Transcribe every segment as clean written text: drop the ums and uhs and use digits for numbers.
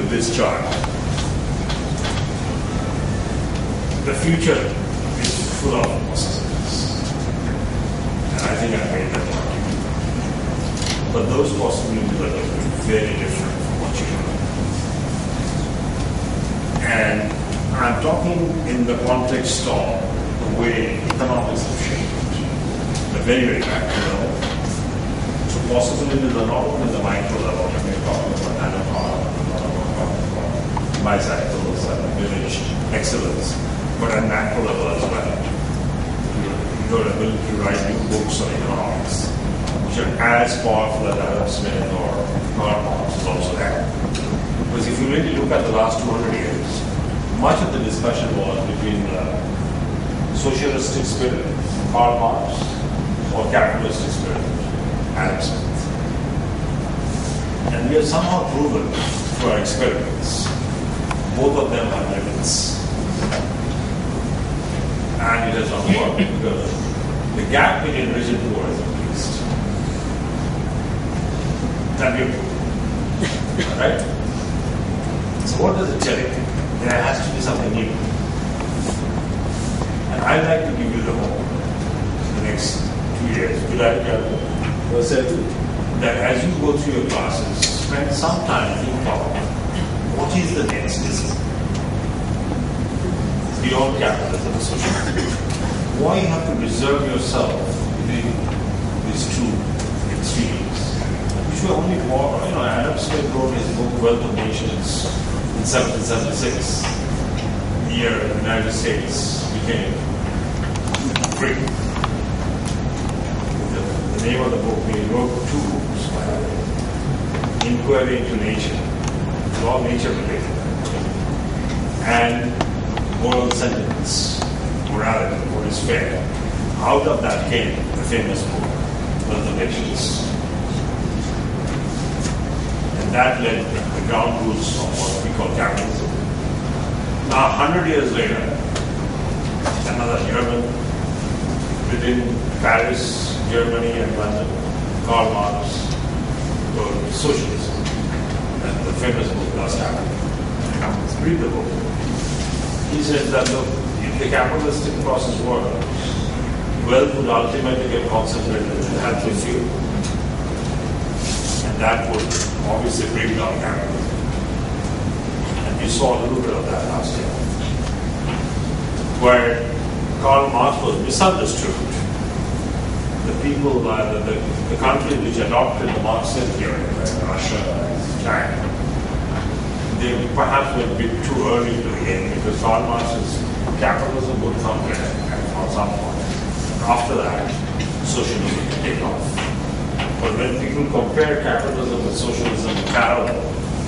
with this chart. The future is full of possibilities. And I think I made that argument. But those possibilities are going to be very different from what you know. And I'm talking in the context of the way economics have changed. The very, very practical. So possibilities are not only the micro level, when we're talking about nanoparticles, bicycles, village excellence, but at macro level as well. Your ability to write new books on economics, which are as powerful as Adam Smith or Karl Marx is also there. Because if you really look at the last 200 years, much of the discussion was between the socialistic spirit, Karl Marx, or capitalistic spirit, Adam Smith. And we have somehow proven through our experiments, both of them have limits. And it has not worked because the gap between rich and poor has increased. That we have proven. Right? So what does it tell you? There has to be something new. And I'd like to give you the hope in the next 2 years. Would I that as you go through your classes, spend some time thinking about what is the next discipline beyond capitalism and socialism. Why you have to reserve yourself between these two extremes, which were only war. Adam Smith wrote his book Wealth of Nations in 1776, the year the United States became free. The name of the book, he wrote 2 books, by the way. Inquiry into Nature, it's all nature related, and Moral Sentiments, Morality, what is fair. Out of that came the famous book, Wealth of Nations. And that led the ground rules of what we call capitalism. Now, 100 years later, another German within Paris, Germany, and London, Karl Marx, wrote Socialism, and the famous book, Last Capital. Read the book. He says that look, if the capitalistic process works, wealth would ultimately get concentrated in the hands of few. And that would obviously bring down capitalism. And we saw a little bit of that last year. Where Karl Marx was misunderstood. The people, the countries which adopted the Marxian theory, like Russia, China, they perhaps were a bit too early to the game because Karl Marx's capitalism would come there at some point. After that, socialism would take off. But when people compare capitalism with socialism in parallel,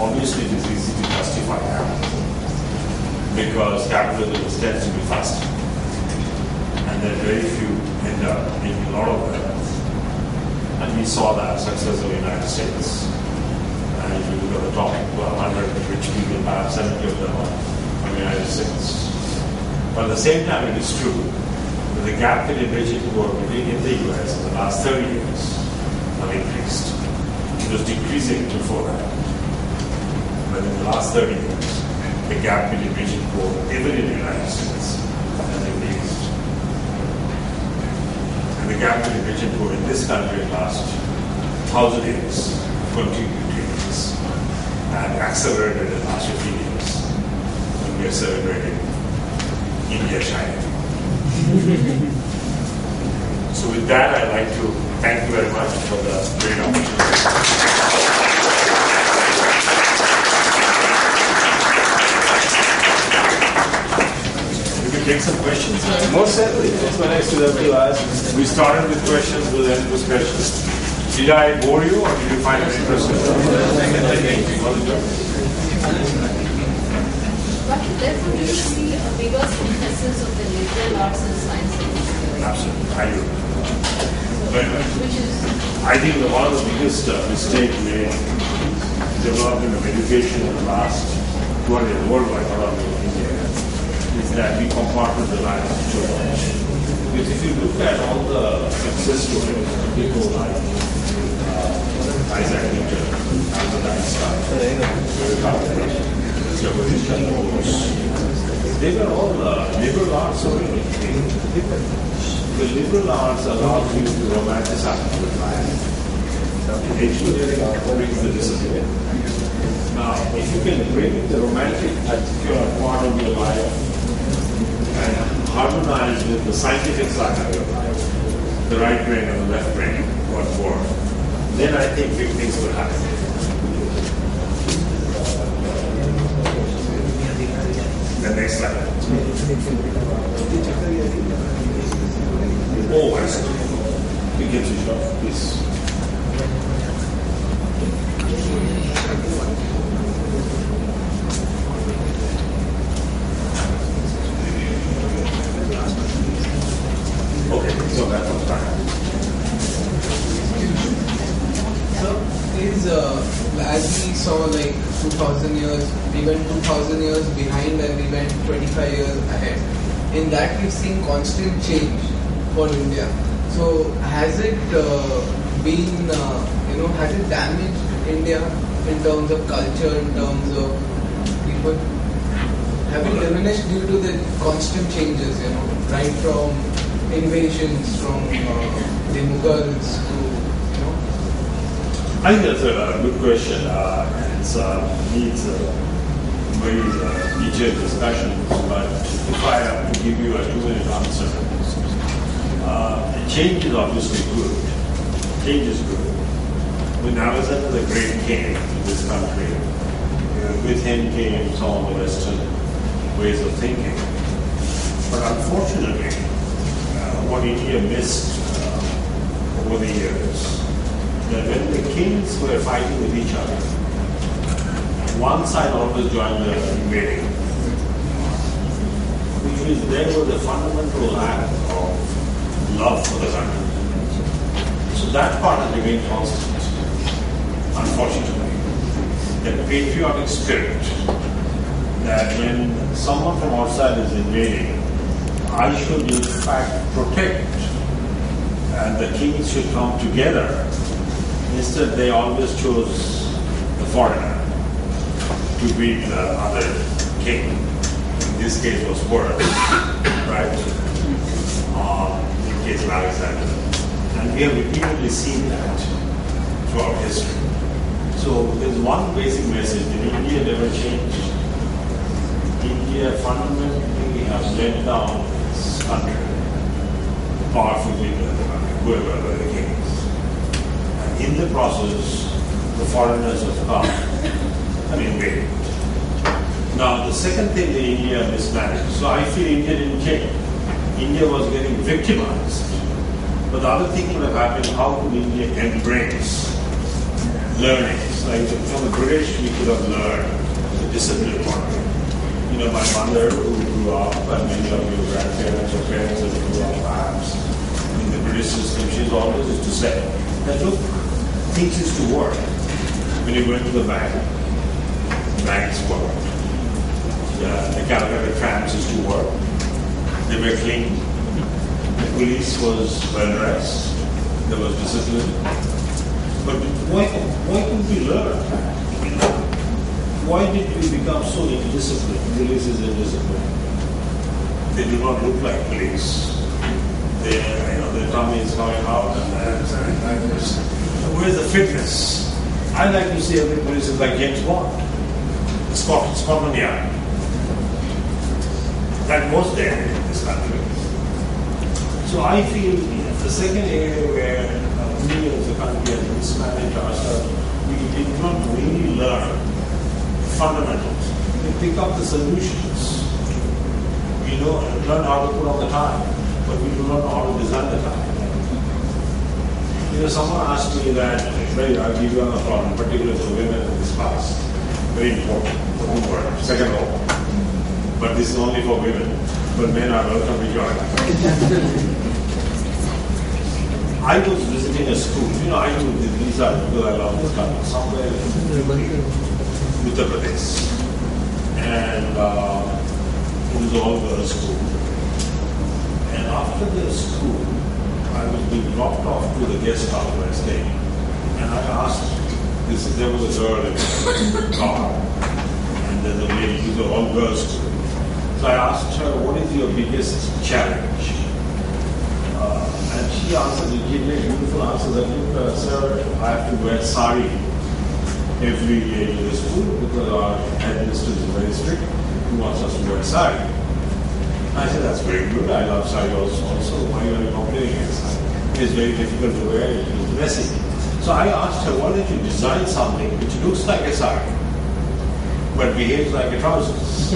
obviously it is easy to justify capitalism because capitalism tends to be faster. And then very few end up making a lot of wealth. And we saw that success of the United States. And if you look at the top 100 rich people, perhaps 70 of them are from the United States. But at the same time, it is true that the gap between rich and poor in the US in the last 30 years have increased. It was decreasing before that. But in the last 30 years, the gap between rich and poor, even in the United States, has increased. And the gap between rich and poor in this country in the last 1,000 years continued to increase and accelerated in the last 15 years. And we are celebrating India China. So with that, I'd like to thank you very much for the great opportunity. Take some questions. Most certainly. That's what I stood up to ask. We started with questions, we'll end with questions. Did I bore you or did you find it interesting? But therefore, do you see a bigger synthesis of the liberal arts and sciences? Absolutely, I do. Very much. Which is? I think that one of the biggest mistakes made development of education in the last 200 years worldwide, not only in India, is that we compartmentalize too much. Because if you look at all the success stories of people like Isaac Newton, They were all liberal arts only. The liberal arts allows you to romanticize the life. Engineering brings the discipline. Now, if you can bring the romantic part of your life and harmonize with the scientific side of your life, the right brain and the left brain, what for, then I think big things will happen. The next slide. Oh, I see. We can switch off, please. Okay, so that was fine. So, as we saw, like 2000 years, we went 2000 years behind and we went 25 years ahead. In that, we've seen constant change for India. So, has it been, has it damaged India in terms of culture, in terms of people? Have we diminished due to the constant changes, right from invasions, from the Mughals to, I think that's a good question. It needs a very detailed discussion, but if I have to give you a 2-minute answer, change is obviously good. Change is good. When Alexander the Great came to this country, with him came some of the Western ways of thinking. But unfortunately, what India missed over the years, that when the kings were fighting with each other, one side always joined the invading, which means there was a fundamental lack of love for the country. So that part has remained constant, unfortunately. The patriotic spirit that when someone from outside is invading, I should in fact protect, and the kings should come together. Instead, they always chose the foreigner to beat the other king. In this case, was worse, right? In case of Alexander, and we have repeatedly seen that throughout history. So there's one basic message: that India never changed. India fundamentally has let down its country, powerful people in the country, whoever were the kings. In the process, the foreigners have come and invaded. Now, the second thing that India mismanaged, so I feel India didn't change. India was getting victimized. But the other thing would have happened, how could India embrace learnings? Like from the British, we could have learned the discipline part. My mother who grew up, and many of your grandparents or parents who grew up perhaps in the British system, she's always used to say that, look, things used to work. When you went to the bank, banks worked. The Calcutta trams used to work. They were clean. The police was well dressed. There was discipline. But why couldn't we learn? Why did we become so indisciplined? Police is indisciplined. They do not look like police. Their tummy is coming out and where's the fitness? I like to see every police is like James Bond. Scotland Yard. That was there in this country. So I feel the second area where we as a country have mismanaged ourselves, we did not really learn fundamentals. We pick up the solutions. We learn how to put on the tie, but we do not know how to design the tie. Someone asked me that, I'll give you a problem, particularly for women in this class. Very important. Second law. But this is only for women. But men are welcome to join. I was visiting a school. I do these are because I love this country. Somewhere in Uttar Pradesh. And it was all girls' school. And after the school, I was being dropped off to the guest house where I stayed. And I asked there was a girl in the car, and there's a lady, these are all girls. So I asked her, what is your biggest challenge? And she answered, she gave me a beautiful answer that, sir, I have to wear sari every day to the school because our headmistress is very strict. He wants us to wear sari. I said, that's very good. I love sari also. Why are you complaining against sari? It's very difficult to wear. It is messy. So I asked her, why don't you design something which looks like a sari but behaves like a trousers?